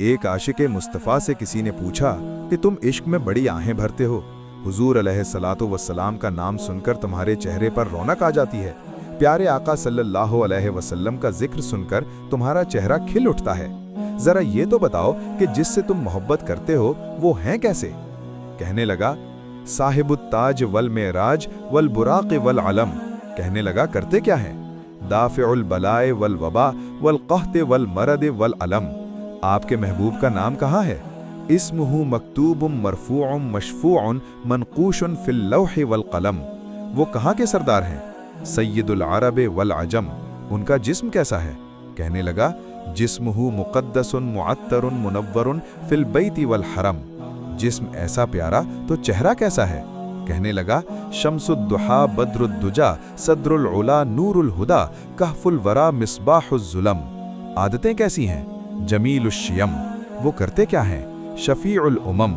ایک आशिक मुस्तफ़ा से किसी ने पूछा कि तुम इश्क में बड़ी आहें भरते हो, हुजूर अलैहिस्सलातु वस्सलाम का नाम सुनकर तुम्हारे चेहरे पर रौनक आ जाती है, प्यारे आका सल्लल्लाहु अलैहि वसल्लम का जिक्र सुनकर तुम्हारा चेहरा खिल उठता है। जरा ये तो बताओ कि जिससे तुम मोहब्बत करते हो वो हैं कैसे? कहने लगा, साहिबुत ताज वल मेराज वल बुराक़ वल अलम। कहने लगा, करते क्या हैं? दाफ़िउल बलाए वल वबा वल क़हत वल मरद वल अलम। आपके महबूब का नाम कहाँ है? इस्मुहु मकतूबुम मरफ़ूउम मशफ़ूउन मनक़ूशुन फ़िल लौह वल क़लम। वो कहाँ के सरदार हैं? सय्यदुल अरब वल अजम। उनका जिस्म कैसा है? कहने लगा, जिस्मुहु मुक़द्दसुन मुअत्तरुन मुनव्वरुन फ़िल बैति वल हरम। जिस्म ऐसा प्यारा तो चेहरा कैसा है? कहने लगा, शम्सुद्दुहा बद्रुद्दुजा सद्रुल उला नूरुल हुदा कहफुल वरा मिस्बाहुज़्ज़ुलम। आदतें कैसी हैं? जमीलुश्शियम। वो करते क्या हैं? शफ़ीउल उमम।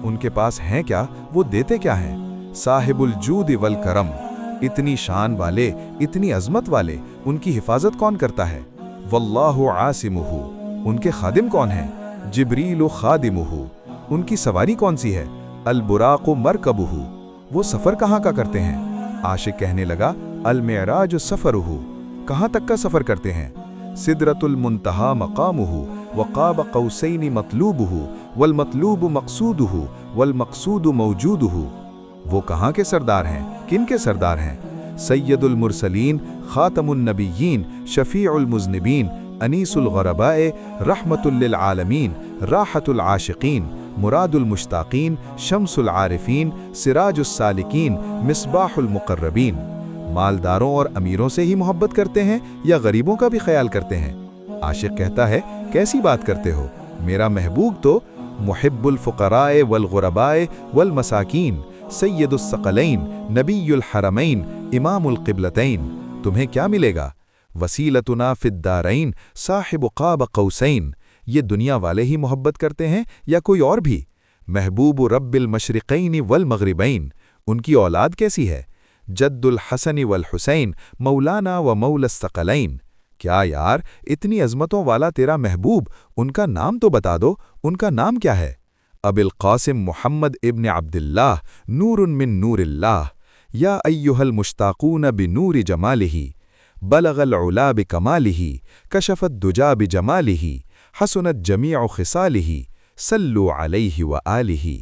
उनके पास हैं क्या, वो देते क्या हैं? साहिबुल जूद वल करम। इतनी शान वाले, इतनी अज़मत वाले, उनकी हिफाजत कौन करता है? वल्लाहु आसिमुहु। उनके खादिम कौन हैं? जिब्रीलु खादिमुहु। उनकी सवारी कौन सी है? अल बुराक़ु मरकबुहु। वो सफ़र कहाँ का करते हैं? आशिक कहने लगा, अल मेराज सफ़रुहु। कहाँ तक का सफ़र करते हैं? सिदरतुल मुंतहा मकामुहु वक़ाब क़ौसैनि मतलूबुहु वल मतलूबु मक़सूदुहु वल मक़सूदु मौजूदुहु। वो कहाँ के सरदार हैं? किन के सरदार हैं? सय्यदुल मुरसलीन ख़ातमुन नबिय्यीन शफ़ीउल मुज़निबीन अनीसुल ग़रबाए रहमतुल लिल आलमीन राहतुल आशिकीन मुरादुल मुश्ताकीन शम्सुल आरिफीन सिराजुस सालिकीन मिस्बाहुल मुक़र्रबीन। मालदारों और अमीरों से ही मोहब्बत करते हैं या गरीबों का भी ख्याल करते हैं? आशिक कहता है, कैसी बात करते हो? मेरा महबूब तो मुहिब्बुल फ़ुक़राए वल ग़ुरबाए वल मसाकीन सय्यदुस सकलैन नबियुल हरमैन इमामुल क़िबलतैन। तुम्हें क्या मिलेगा? वसीलतुना फ़िद्दारैन साहिबु क़ाब क़ौसैन। ये दुनिया वाले ही मोहब्बत करते हैं या कोई और भी? महबूब रब्बिल मशरिक़ैन वल मग़रिबैन। उनकी औलाद कैसी है? जद्दुल हसन वल हुसैन मौलाना व मौलस सकलैन। क्या यार, इतनी अज़मतों वाला तेरा महबूब, उनका नाम तो बता दो। उनका नाम क्या है? अबिल क़ासिम मुहम्मद इब्न अब्दिल्लाह नूरुन मिन नूरिल्लाह। या अय्युहल मुश्ताक़ून बिनूरि जमालिही बलगल उला बिकमालिही कशफ़त दुजा बिजमालिही हसनत जमीअ ख़िसालिही सल्लु अलैहि व आलिही।